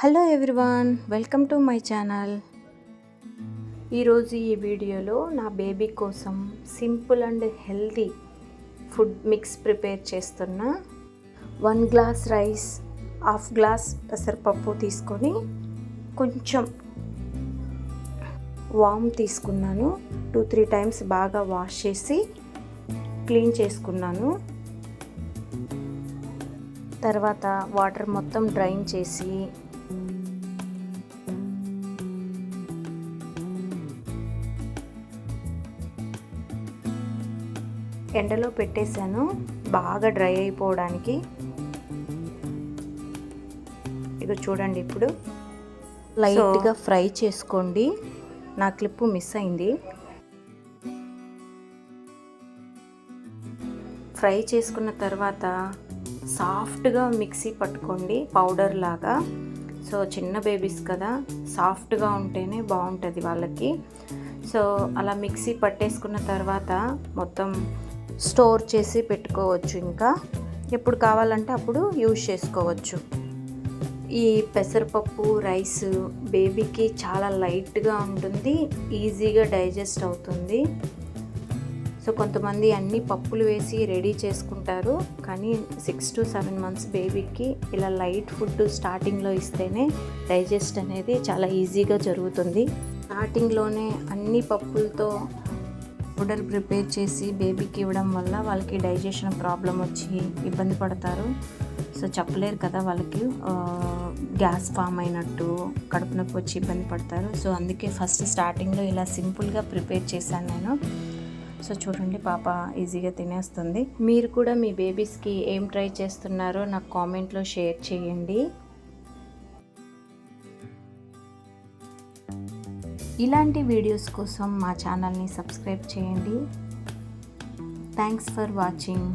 Hello everyone, welcome to my channel. ఈరోజు ఈ వీడియోలో నా బేబీ కోసం simple and healthy food mix prepare చేస్తున్నా. 1 గ్లాస్ రైస్, 1/2 గ్లాస్ పెసరపప్పు తీసుకొని కొంచెం వామ్ తీసుకున్నాను. 2-3 టైమ్స్ బాగా వాష్ చేసి క్లీన్ చేసుకున్నాను. తర్వాత వాటర్ మొత్తం డ్రైన్ చేసి ఎండలో పెట్టేశాను బాగా డ్రై అయిపోవడానికి. ఇక చూడండి, ఇప్పుడు లైట్గా ఫ్రై చేసుకోండి. నా క్లిప్పు మిస్ అయింది. ఫ్రై చేసుకున్న తర్వాత సాఫ్ట్గా మిక్సీ పట్టుకోండి, పౌడర్ లాగా. సో చిన్న బేబీస్ కదా, సాఫ్ట్గా ఉంటేనే బాగుంటుంది వాళ్ళకి. సో అలా మిక్సీ పట్టేసుకున్న తర్వాత మొత్తం స్టోర్ చేసి పెట్టుకోవచ్చు. ఇంకా ఎప్పుడు కావాలంటే అప్పుడు యూజ్ చేసుకోవచ్చు. ఈ పెసరపప్పు రైస్ బేబీకి చాలా లైట్గా ఉంటుంది, ఈజీగా డైజెస్ట్ అవుతుంది. సో కొంతమంది అన్ని పప్పులు వేసి రెడీ చేసుకుంటారు, కానీ 6 to 7 months బేబీకి ఇలా లైట్ ఫుడ్ స్టార్టింగ్లో ఇస్తేనే డైజెస్ట్ అనేది చాలా ఈజీగా జరుగుతుంది. స్టార్టింగ్లోనే అన్ని పప్పులతో పౌడర్ ప్రిపేర్ చేసి బేబీకి ఇవ్వడం వల్ల వాళ్ళకి డైజెషన్ ప్రాబ్లం వచ్చి ఇబ్బంది పడతారు. సో చెప్పలేరు కదా, వాళ్ళకి గ్యాస్ ఫామ్ అయినట్టు, కడుపు నొప్పి వచ్చి ఇబ్బంది పడతారు. సో అందుకే ఫస్ట్ స్టార్టింగ్లో ఇలా సింపుల్గా ప్రిపేర్ చేశాను నేను. సో చూడండి, పాప ఈజీగా తినేస్తుంది. మీరు కూడా మీ బేబీస్కి ఏం ట్రై చేస్తున్నారో నాకు కామెంట్లో షేర్ చేయండి. ఇలాంటి వీడియోస్ కోసం మా ఛానల్ని సబ్స్క్రైబ్ చేయండి. Thanks for watching.